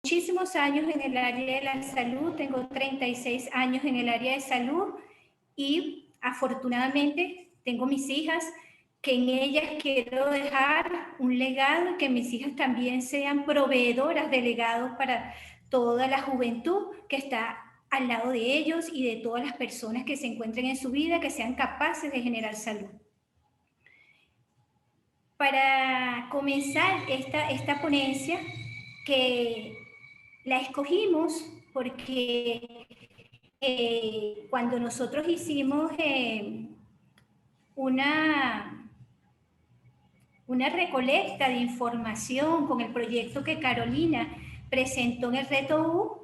muchísimos años en el área de la salud, tengo 36 años en el área de salud y afortunadamente tengo mis hijas, que en ellas quiero dejar un legado, que mis hijas también sean proveedoras de legados para toda la juventud que está al lado de ellos y de todas las personas que se encuentren en su vida, que sean capaces de generar salud. Para comenzar esta ponencia, que la escogimos porque cuando nosotros hicimos una recolecta de información con el proyecto que Carolina presentó en el Reto U,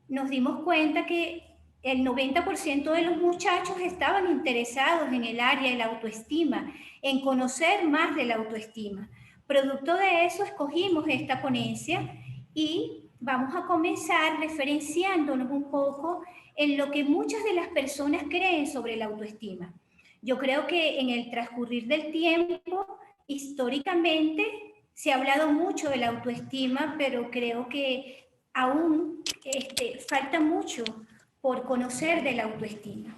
nos dimos cuenta que el 90% de los muchachos estaban interesados en el área de la autoestima, en conocer más de la autoestima. Producto de eso, escogimos esta ponencia y vamos a comenzar referenciándonos un poco en lo que muchas de las personas creen sobre la autoestima. Yo creo que en el transcurrir del tiempo, históricamente, se ha hablado mucho de la autoestima, pero creo que aún falta mucho por conocer de la autoestima.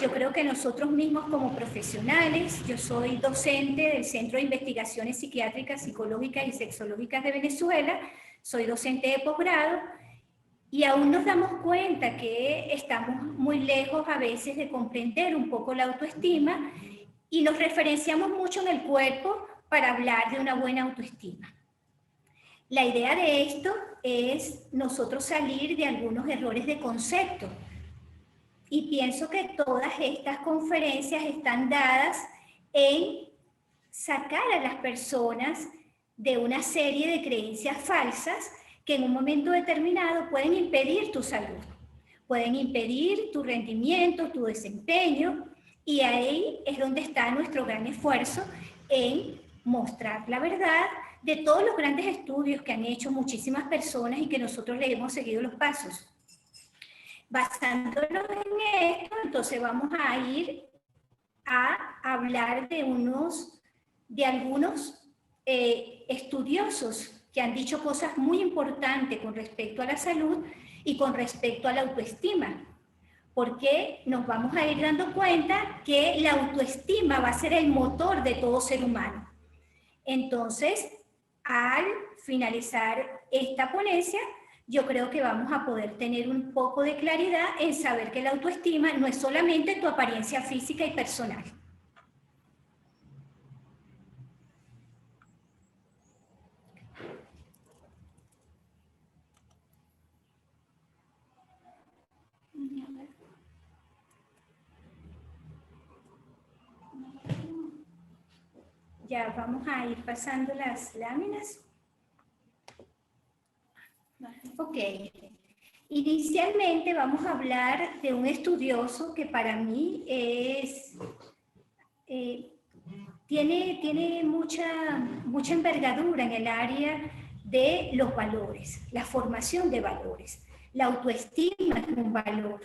Yo creo que nosotros mismos como profesionales, yo soy docente del Centro de Investigaciones Psiquiátricas, Psicológicas y Sexológicas de Venezuela, soy docente de posgrado, y aún nos damos cuenta que estamos muy lejos a veces de comprender un poco la autoestima y nos referenciamos mucho en el cuerpo para hablar de una buena autoestima. La idea de esto es nosotros salir de algunos errores de concepto. Y pienso que todas estas conferencias están dadas en sacar a las personas de una serie de creencias falsas que en un momento determinado pueden impedir tu salud, pueden impedir tu rendimiento, tu desempeño, y ahí es donde está nuestro gran esfuerzo en mostrar la verdad de todos los grandes estudios que han hecho muchísimas personas y que nosotros le hemos seguido los pasos. Basándonos en esto, entonces vamos a ir a hablar de algunos estudiosos que han dicho cosas muy importantes con respecto a la salud y con respecto a la autoestima, porque nos vamos a ir dando cuenta que la autoestima va a ser el motor de todo ser humano. Entonces, al finalizar esta ponencia, yo creo que vamos a poder tener un poco de claridad en saber que la autoestima no es solamente tu apariencia física y personal. Ya vamos a ir pasando las láminas. Ok. Inicialmente vamos a hablar de un estudioso que para mí es, tiene mucha envergadura en el área de los valores, la formación de valores. La autoestima es un valor,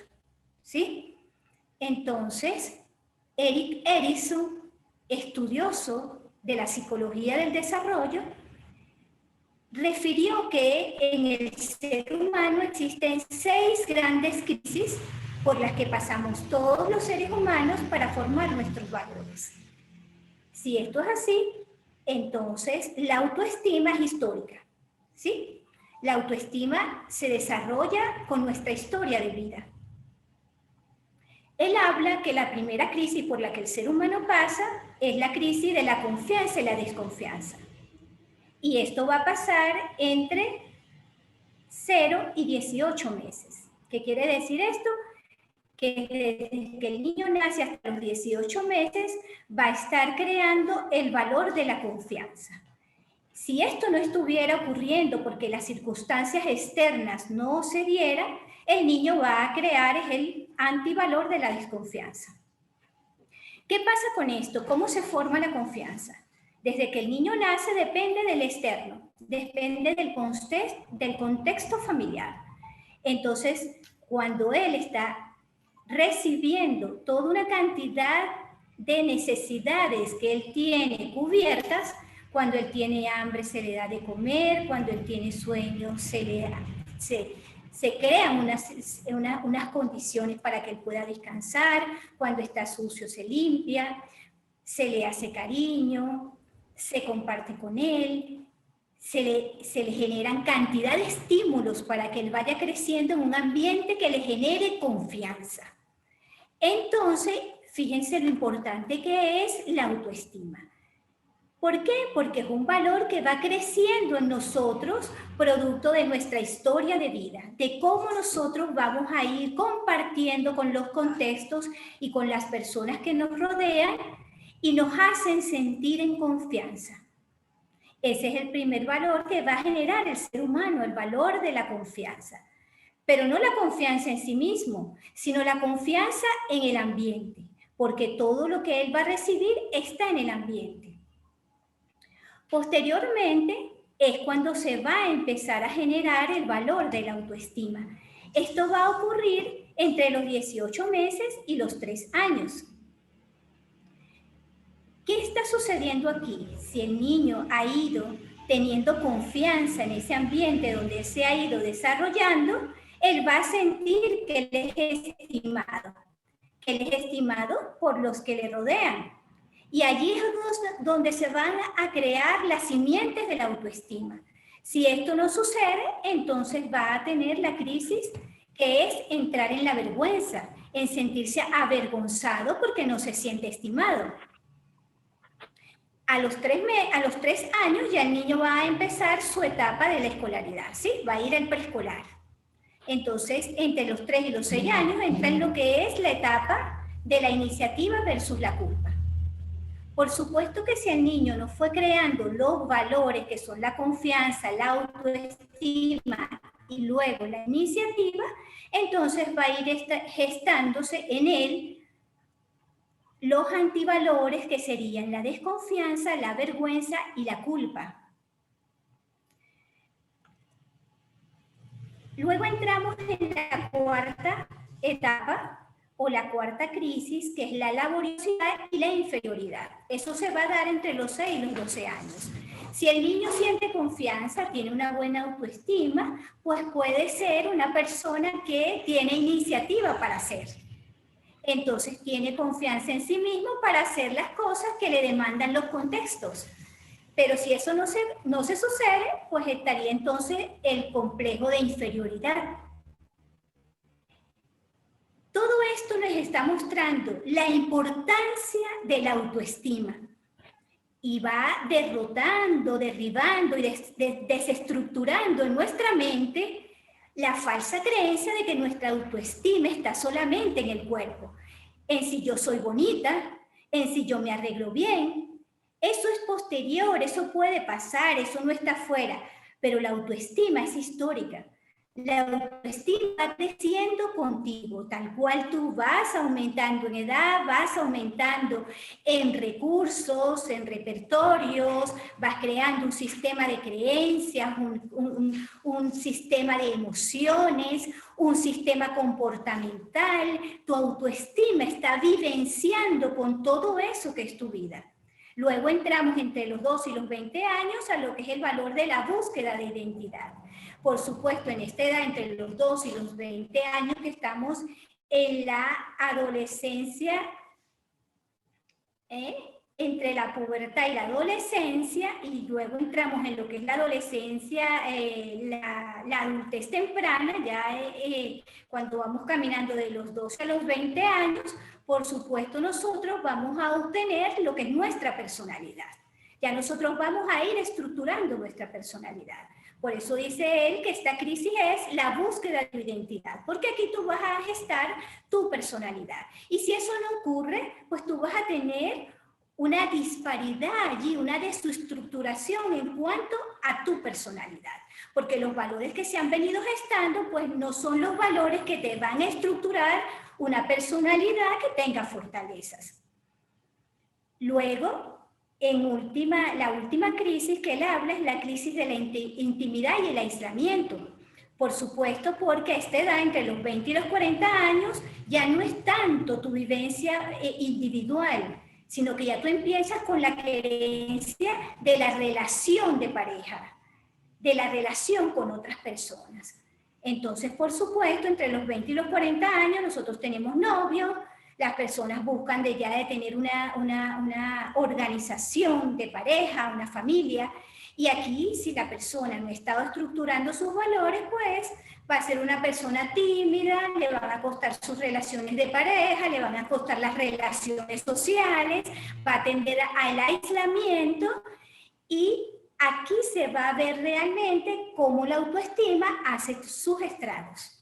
¿sí? Entonces, Erik Erikson, estudioso de la psicología del desarrollo, refirió que en el ser humano existen 6 grandes crisis por las que pasamos todos los seres humanos para formar nuestros valores. Si esto es así, entonces la autoestima es histórica, ¿sí? La autoestima se desarrolla con nuestra historia de vida. Él habla que la primera crisis por la que el ser humano pasa es la crisis de la confianza y la desconfianza. Y esto va a pasar entre 0 y 18 meses. ¿Qué quiere decir esto? Que desde que el niño nace hasta los 18 meses va a estar creando el valor de la confianza. Si esto no estuviera ocurriendo porque las circunstancias externas no se dieran, el niño va a crear el antivalor de la desconfianza. ¿Qué pasa con esto? ¿Cómo se forma la confianza? Desde que el niño nace depende del externo, depende del contexto familiar. Entonces, cuando él está recibiendo toda una cantidad de necesidades que él tiene cubiertas, Cuando él tiene hambre se le da de comer, cuando él tiene sueño se crean unas condiciones para que él pueda descansar, cuando está sucio se limpia, se le hace cariño, se comparte con él, se le generan cantidad de estímulos para que él vaya creciendo en un ambiente que le genere confianza. Entonces, fíjense lo importante que es la autoestima. ¿Por qué? Porque es un valor que va creciendo en nosotros, producto de nuestra historia de vida, de cómo nosotros vamos a ir compartiendo con los contextos y con las personas que nos rodean y nos hacen sentir en confianza. Ese es el primer valor que va a generar el ser humano, el valor de la confianza. Pero no la confianza en sí mismo, sino la confianza en el ambiente, porque todo lo que él va a recibir está en el ambiente. Posteriormente es cuando se va a empezar a generar el valor de la autoestima. Esto va a ocurrir entre los 18 meses y los 3 años. ¿Qué está sucediendo aquí? Si el niño ha ido teniendo confianza en ese ambiente donde se ha ido desarrollando, él va a sentir que él es estimado por los que le rodean. Y allí es donde se van a crear las simientes de la autoestima. Si esto no sucede, entonces va a tener la crisis que es entrar en la vergüenza, en sentirse avergonzado porque no se siente estimado. A los 3 años ya el niño va a empezar su etapa de la escolaridad, ¿sí? Va a ir al preescolar. Entonces, entre los 3 y los 6 años entra en lo que es la etapa de la iniciativa versus la culpa. Por supuesto que si el niño no fue creando los valores que son la confianza, la autoestima y luego la iniciativa, entonces va a ir gestándose en él los antivalores que serían la desconfianza, la vergüenza y la culpa. Luego entramos en la cuarta etapa o la cuarta crisis, que es la laboriosidad y la inferioridad. Eso se va a dar entre los 6 y los 12 años. Si el niño siente confianza, tiene una buena autoestima, pues puede ser una persona que tiene iniciativa para hacer. Entonces tiene confianza en sí mismo para hacer las cosas que le demandan los contextos. Pero si eso no se sucede, pues estaría entonces el complejo de inferioridad. Todo esto nos está mostrando la importancia de la autoestima y va derrotando, derribando y desestructurando en nuestra mente la falsa creencia de que nuestra autoestima está solamente en el cuerpo, en si yo soy bonita, en si yo me arreglo bien. Eso es posterior, eso puede pasar, eso no está afuera, pero la autoestima es histórica. La autoestima va creciendo contigo, tal cual tú vas aumentando en edad, vas aumentando en recursos, en repertorios, vas creando un sistema de creencias, un sistema de emociones, un sistema comportamental. Tu autoestima está vivenciando con todo eso que es tu vida. Luego entramos entre los 2 y los 20 años a lo que es el valor de la búsqueda de identidad. Por supuesto, en esta edad, entre los 2 y los 20 años, que estamos en la adolescencia, entre la pubertad y la adolescencia, y luego entramos en lo que es la adolescencia, la adultez temprana, ya cuando vamos caminando de los 12 a los 20 años, por supuesto nosotros vamos a obtener lo que es nuestra personalidad. Ya nosotros vamos a ir estructurando nuestra personalidad. Por eso dice él que esta crisis es la búsqueda de tu identidad, porque aquí tú vas a gestar tu personalidad. Y si eso no ocurre, pues tú vas a tener una disparidad allí, una desestructuración en cuanto a tu personalidad. Porque los valores que se han venido gestando, pues no son los valores que te van a estructurar una personalidad que tenga fortalezas. Luego, la última crisis que él habla es la crisis de la intimidad y el aislamiento. Por supuesto, porque a esta edad, entre los 20 y los 40 años, ya no es tanto tu vivencia individual, sino que ya tú empiezas con la creencia de la relación de pareja, de la relación con otras personas. Entonces, por supuesto, entre los 20 y los 40 años nosotros tenemos novios, las personas buscan de tener una organización de pareja, una familia, y aquí si la persona no ha estado estructurando sus valores, pues va a ser una persona tímida, le van a costar sus relaciones de pareja, le van a costar las relaciones sociales, va a tender al aislamiento, y aquí se va a ver realmente cómo la autoestima hace sus estragos.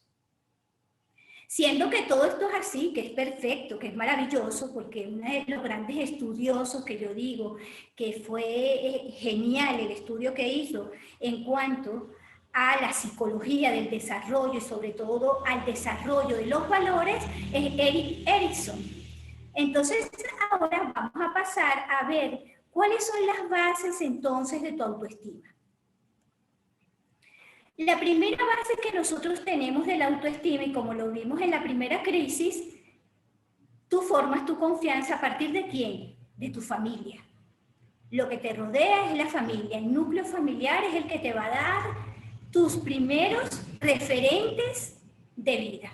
Siendo que todo esto es así, que es perfecto, que es maravilloso, porque uno de los grandes estudiosos que yo digo que fue genial el estudio que hizo en cuanto a la psicología del desarrollo y sobre todo al desarrollo de los valores, es Erik Erikson. Entonces ahora vamos a pasar a ver cuáles son las bases entonces de tu autoestima. La primera base que nosotros tenemos de la autoestima, y como lo vimos en la primera crisis, tú formas tu confianza a partir de ¿quién? De tu familia. Lo que te rodea es la familia, el núcleo familiar es el que te va a dar tus primeros referentes de vida,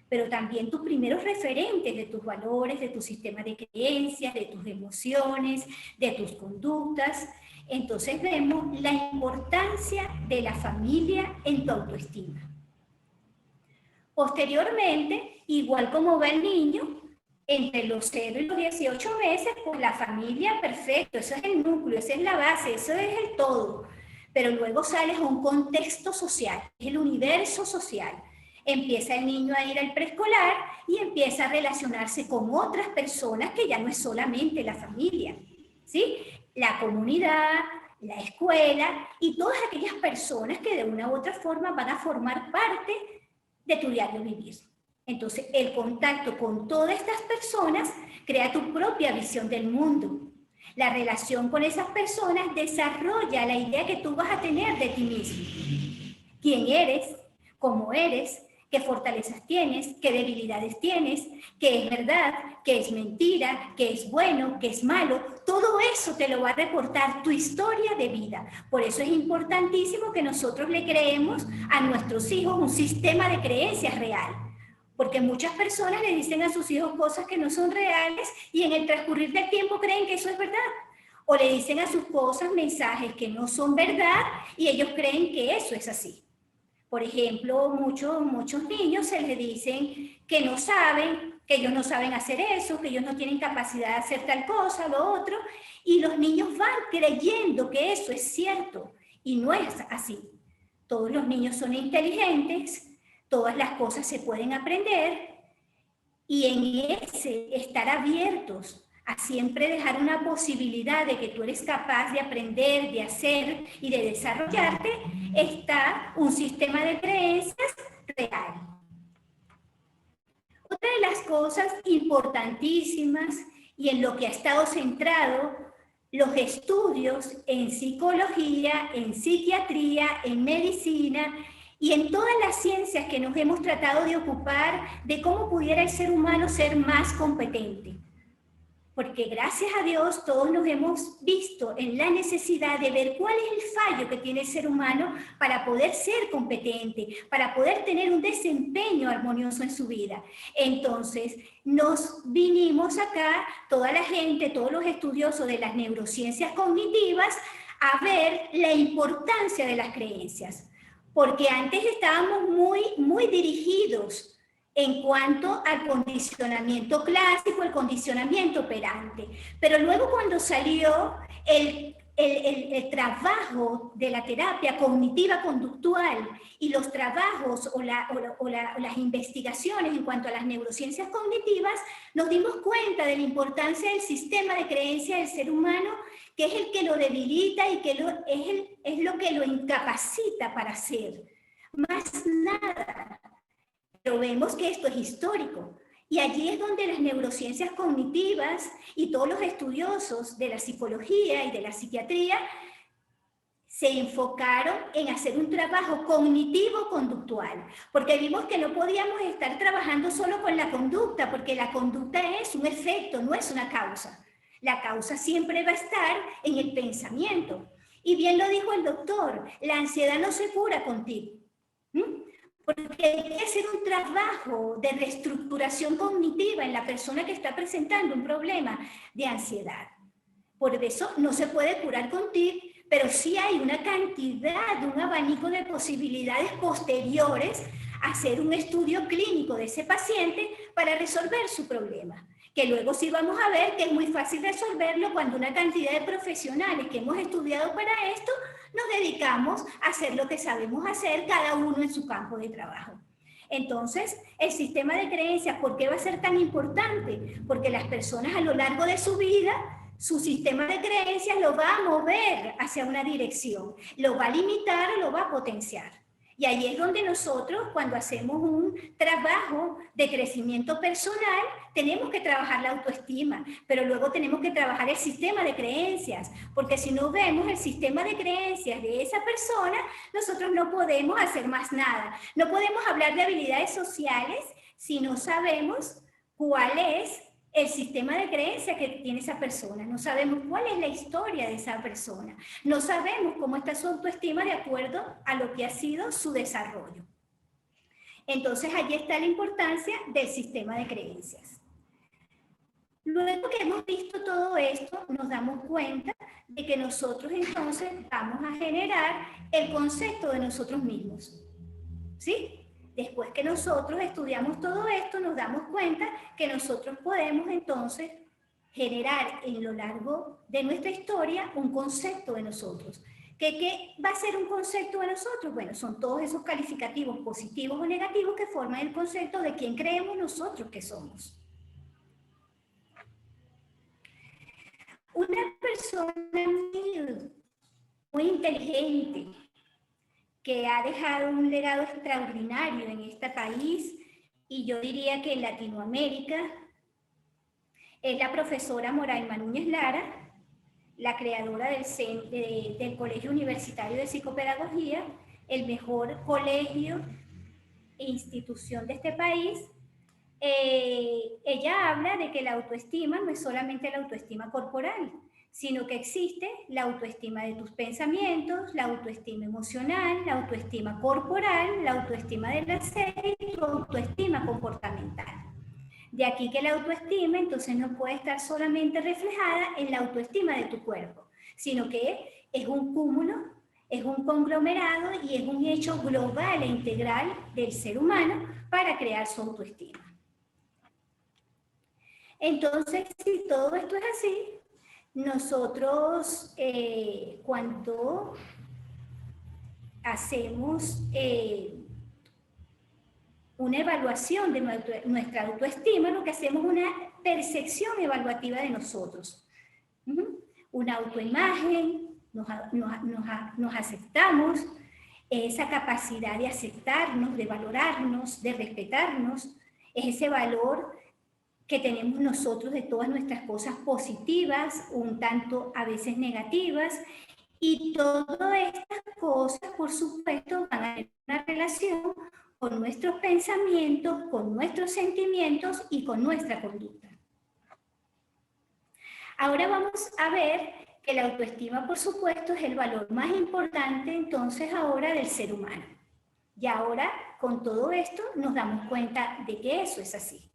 pero también tus primeros referentes de tus valores, de tu sistema de creencias, de tus emociones, de tus conductas. Entonces vemos la importancia de la familia en tu autoestima. Posteriormente, igual como va el niño, entre los 0 y los 18 meses, pues la familia, perfecto, eso es el núcleo, esa es la base, eso es el todo. Pero luego sales a un contexto social, el universo social. Empieza el niño a ir al preescolar y empieza a relacionarse con otras personas que ya no es solamente la familia, ¿sí? La comunidad, la escuela y todas aquellas personas que de una u otra forma van a formar parte de tu diario vivir. Entonces, el contacto con todas estas personas crea tu propia visión del mundo. La relación con esas personas desarrolla la idea que tú vas a tener de ti mismo. ¿Quién eres? ¿Cómo eres? ¿Qué fortalezas tienes? ¿Qué debilidades tienes? ¿Qué es verdad? ¿Qué es mentira? ¿Qué es bueno? ¿Qué es malo? Todo eso te lo va a reportar tu historia de vida. Por eso es importantísimo que nosotros le creemos a nuestros hijos un sistema de creencias real. Porque muchas personas le dicen a sus hijos cosas que no son reales y en el transcurrir del tiempo creen que eso es verdad. O le dicen a sus cosas mensajes que no son verdad y ellos creen que eso es así. Por ejemplo, muchos niños se les dicen que no saben, que ellos no saben hacer eso, que ellos no tienen capacidad de hacer tal cosa, lo otro, y los niños van creyendo que eso es cierto, y no es así. Todos los niños son inteligentes, todas las cosas se pueden aprender, y en ese estar abiertos a siempre dejar una posibilidad de que tú eres capaz de aprender, de hacer y de desarrollarte, está un sistema de creencias real. Otra de las cosas importantísimas y en lo que ha estado centrado los estudios en psicología, en psiquiatría, en medicina y en todas las ciencias que nos hemos tratado de ocupar de cómo pudiera el ser humano ser más competente. Porque gracias a Dios todos nos hemos visto en la necesidad de ver cuál es el fallo que tiene el ser humano para poder ser competente, para poder tener un desempeño armonioso en su vida. Entonces nos vinimos acá, toda la gente, todos los estudiosos de las neurociencias cognitivas, a ver la importancia de las creencias. Porque antes estábamos muy dirigidos en cuanto al condicionamiento clásico, el condicionamiento operante. Pero luego cuando salió el trabajo de la terapia cognitiva conductual y los trabajos o las investigaciones en cuanto a las neurociencias cognitivas, nos dimos cuenta de la importancia del sistema de creencias del ser humano, que es el que lo debilita y que es lo que lo incapacita para hacer. Más nada. Pero vemos que esto es histórico. Y allí es donde las neurociencias cognitivas y todos los estudiosos de la psicología y de la psiquiatría se enfocaron en hacer un trabajo cognitivo-conductual, porque vimos que no podíamos estar trabajando solo con la conducta, porque la conducta es un efecto, no es una causa. La causa siempre va a estar en el pensamiento. Y bien lo dijo el doctor, la ansiedad no se cura contigo. Porque hay que hacer un trabajo de reestructuración cognitiva en la persona que está presentando un problema de ansiedad. Por eso no se puede curar con TIC, pero sí hay una cantidad, un abanico de posibilidades posteriores a hacer un estudio clínico de ese paciente para resolver su problema. Que luego sí vamos a ver que es muy fácil resolverlo cuando una cantidad de profesionales que hemos estudiado para esto nos dedicamos a hacer lo que sabemos hacer cada uno en su campo de trabajo. Entonces, el sistema de creencias, ¿por qué va a ser tan importante? Porque las personas a lo largo de su vida, su sistema de creencias lo va a mover hacia una dirección, lo va a limitar o lo va a potenciar. Y ahí es donde nosotros, cuando hacemos un trabajo de crecimiento personal, tenemos que trabajar la autoestima, pero luego tenemos que trabajar el sistema de creencias, porque si no vemos el sistema de creencias de esa persona, nosotros no podemos hacer más nada. No podemos hablar de habilidades sociales si no sabemos cuál es el sistema de creencias que tiene esa persona, no sabemos cuál es la historia de esa persona, no sabemos cómo está su autoestima de acuerdo a lo que ha sido su desarrollo. Entonces, allí está la importancia del sistema de creencias. Luego que hemos visto todo esto, nos damos cuenta de que nosotros entonces vamos a generar el concepto de nosotros mismos. ¿Sí? Después que nosotros estudiamos todo esto, nos damos cuenta que nosotros podemos entonces generar en lo largo de nuestra historia un concepto de nosotros. ¿Qué va a ser un concepto de nosotros? Bueno, son todos esos calificativos positivos o negativos que forman el concepto de quién creemos nosotros que somos. Una persona muy inteligente, que ha dejado un legado extraordinario en este país y yo diría que en Latinoamérica, es la profesora Moraima Núñez Lara, la creadora del Colegio Universitario de Psicopedagogía, el mejor colegio e institución de este país. Ella habla de que la autoestima no es solamente la autoestima corporal, sino que existe la autoestima de tus pensamientos, la autoestima emocional, la autoestima corporal, la autoestima de la ser y tu autoestima comportamental. De aquí que la autoestima entonces no puede estar solamente reflejada en la autoestima de tu cuerpo, sino que es un cúmulo, es un conglomerado y es un hecho global e integral del ser humano para crear su autoestima. Entonces, si todo esto es así, nosotros cuando hacemos una evaluación de nuestra autoestima, lo que hacemos es una percepción evaluativa de nosotros. Una autoimagen, nos aceptamos, esa capacidad de aceptarnos, de valorarnos, de respetarnos, es ese valor que tenemos nosotros de todas nuestras cosas positivas, un tanto a veces negativas, y todas estas cosas, por supuesto, van a tener una relación con nuestros pensamientos, con nuestros sentimientos y con nuestra conducta. Ahora vamos a ver que la autoestima, por supuesto, es el valor más importante entonces ahora del ser humano. Y ahora, con todo esto, nos damos cuenta de que eso es así.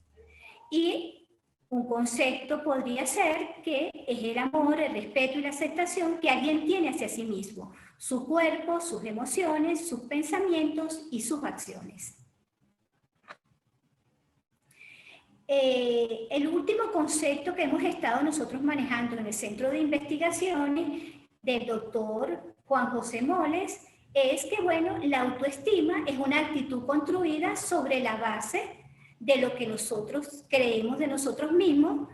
Y un concepto podría ser que es el amor, el respeto y la aceptación que alguien tiene hacia sí mismo, su cuerpo, sus emociones, sus pensamientos y sus acciones. El último concepto que hemos estado nosotros manejando en el Centro de Investigaciones del doctor Juan José Moles es que, bueno, la autoestima es una actitud construida sobre la base de lo que nosotros creemos de nosotros mismos,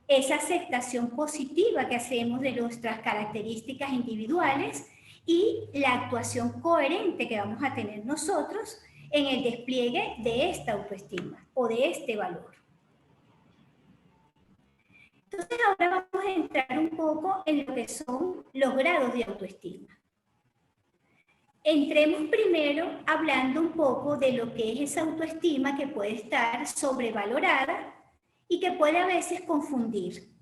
esa aceptación positiva que hacemos de nuestras características individuales y la actuación coherente que vamos a tener nosotros en el despliegue de esta autoestima o de este valor. Entonces ahora vamos a entrar un poco en lo que son los grados de autoestima. Entremos primero hablando un poco de lo que es esa autoestima que puede estar sobrevalorada y que puede a veces confundir.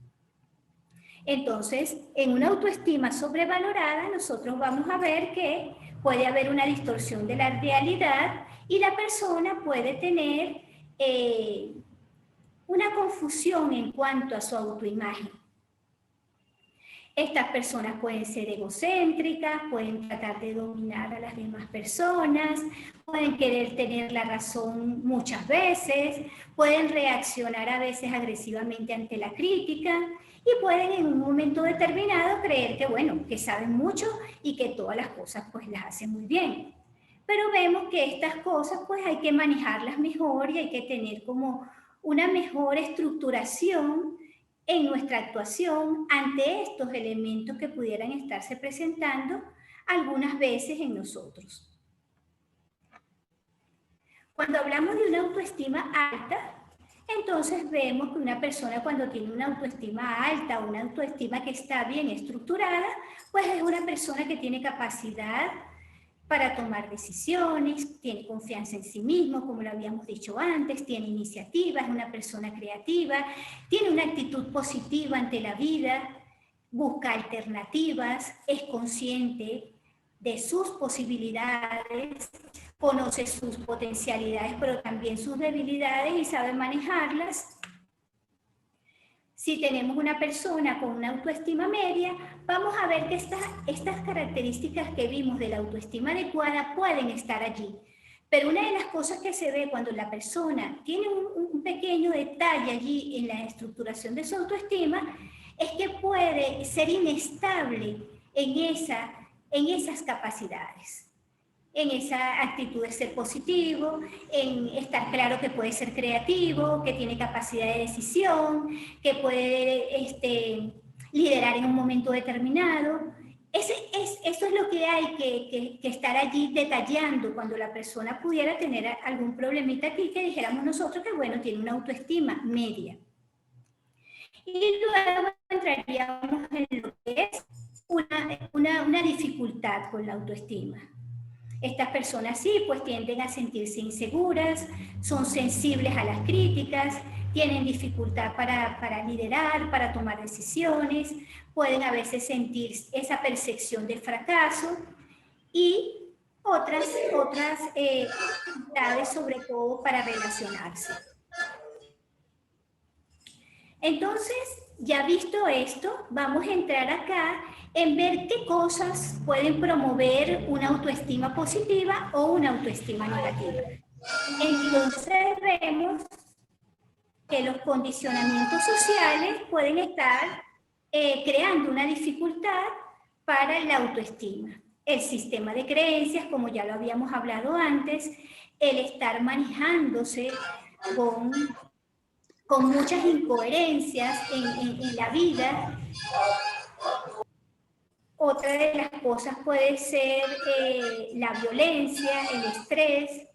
Entonces, en una autoestima sobrevalorada, nosotros vamos a ver que puede haber una distorsión de la realidad y la persona puede tener una confusión en cuanto a su autoimagen. Estas personas pueden ser egocéntricas, pueden tratar de dominar a las demás personas, pueden querer tener la razón muchas veces, pueden reaccionar a veces agresivamente ante la crítica y pueden en un momento determinado creer que, bueno, que saben mucho y que todas las cosas pues las hacen muy bien. Pero vemos que estas cosas pues hay que manejarlas mejor y hay que tener como una mejor estructuración en nuestra actuación ante estos elementos que pudieran estarse presentando algunas veces en nosotros. Cuando hablamos de una autoestima alta, entonces vemos que una persona cuando tiene una autoestima alta, una autoestima que está bien estructurada, pues es una persona que tiene capacidad para tomar decisiones, tiene confianza en sí mismo, como lo habíamos dicho antes, tiene iniciativa, es una persona creativa, tiene una actitud positiva ante la vida, busca alternativas, es consciente de sus posibilidades, conoce sus potencialidades, pero también sus debilidades y sabe manejarlas. Si tenemos una persona con una autoestima media, vamos a ver que estas características que vimos de la autoestima adecuada pueden estar allí. Pero una de las cosas que se ve cuando la persona tiene un pequeño detalle allí en la estructuración de su autoestima es que puede ser inestable en esas capacidades, en esa actitud de ser positivo, en estar claro que puede ser creativo, que tiene capacidad de decisión, que puede liderar en un momento determinado. Eso es lo que hay que estar allí detallando cuando la persona pudiera tener algún problemita aquí que dijéramos nosotros que, bueno, tiene una autoestima media. Y luego entraríamos en lo que es una dificultad con la autoestima. Estas personas sí, pues tienden a sentirse inseguras, son sensibles a las críticas, tienen dificultad para liderar, para tomar decisiones, pueden a veces sentir esa percepción de fracaso y otras dificultades, sobre todo para relacionarse. Entonces, ya visto esto, vamos a entrar acá en ver qué cosas pueden promover una autoestima positiva o una autoestima negativa. Entonces vemos que los condicionamientos sociales pueden estar creando una dificultad para la autoestima. El sistema de creencias, como ya lo habíamos hablado antes, el estar manejándose con muchas incoherencias en la vida. Otra de las cosas puede ser la violencia, el estrés,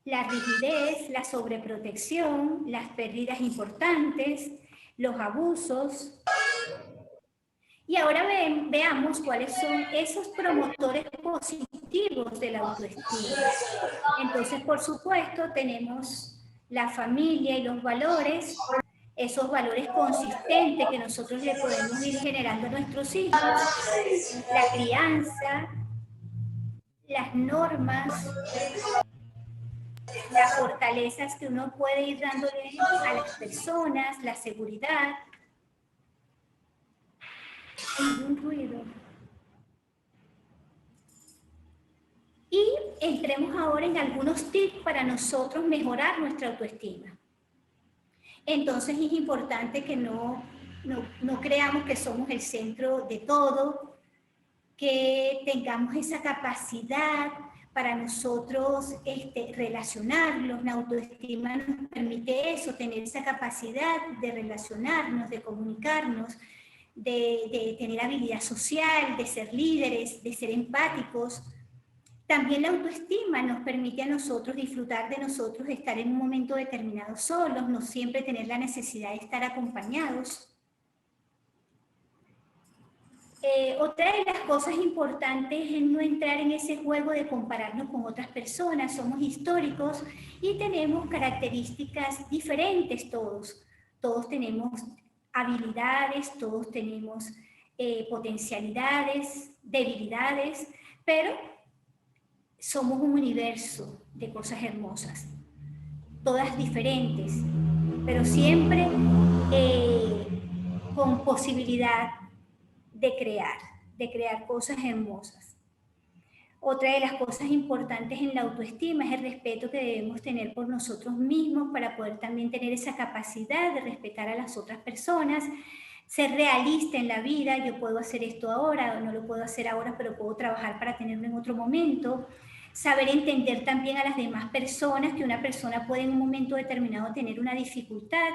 la rigidez, la sobreprotección, las pérdidas importantes, los abusos. Y ahora veamos cuáles son esos promotores positivos de la autoestima. Entonces, por supuesto, tenemos la familia y los valores, esos valores consistentes que nosotros le podemos ir generando a nuestros hijos, la crianza, las normas, las fortalezas que uno puede ir dándole a las personas, la seguridad. Ningún ruido. Y entremos ahora en algunos tips para nosotros mejorar nuestra autoestima. Entonces es importante que no creamos que somos el centro de todo, que tengamos esa capacidad para nosotros relacionarnos. La autoestima nos permite eso, tener esa capacidad de relacionarnos, de comunicarnos, de tener habilidad social, de ser líderes, de ser empáticos. También la autoestima nos permite a nosotros disfrutar de nosotros, estar en un momento determinado solos, no siempre tener la necesidad de estar acompañados. Otra de las cosas importantes es no entrar en ese juego de compararnos con otras personas. Somos históricos y tenemos características diferentes todos. Todos tenemos habilidades, todos tenemos potencialidades, debilidades, pero somos un universo de cosas hermosas, todas diferentes, pero siempre con posibilidad de crear cosas hermosas. Otra de las cosas importantes en la autoestima es el respeto que debemos tener por nosotros mismos para poder también tener esa capacidad de respetar a las otras personas, ser realista en la vida. Yo puedo hacer esto ahora, o no lo puedo hacer ahora, pero puedo trabajar para tenerlo en otro momento. Saber entender también a las demás personas, que una persona puede en un momento determinado tener una dificultad,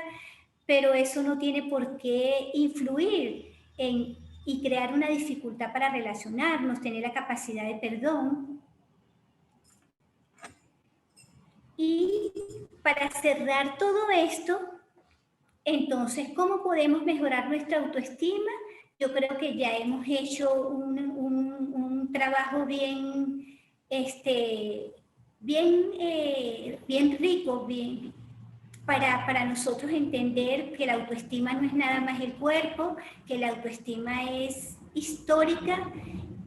pero eso no tiene por qué influir y crear una dificultad para relacionarnos, tener la capacidad de perdón. Y para cerrar todo esto, entonces, ¿cómo podemos mejorar nuestra autoestima? Yo creo que ya hemos hecho un trabajo bien, bien rico, para nosotros entender que la autoestima no es nada más el cuerpo, que la autoestima es histórica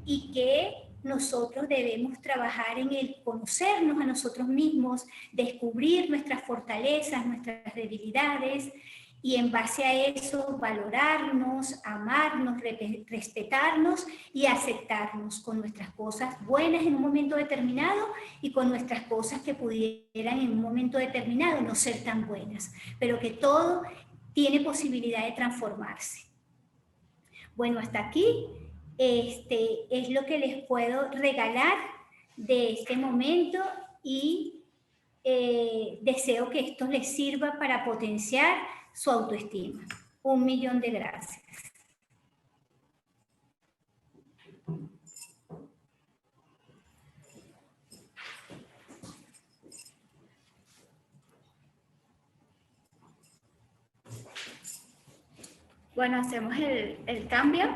y que nosotros debemos trabajar en el conocernos a nosotros mismos, descubrir nuestras fortalezas, nuestras debilidades, y en base a eso valorarnos, amarnos, respetarnos y aceptarnos con nuestras cosas buenas en un momento determinado y con nuestras cosas que pudieran en un momento determinado no ser tan buenas, pero que todo tiene posibilidad de transformarse. Bueno, hasta aquí es lo que les puedo regalar de este momento y deseo que esto les sirva para potenciar su autoestima. 1.000.000 de gracias. Bueno, hacemos el cambio.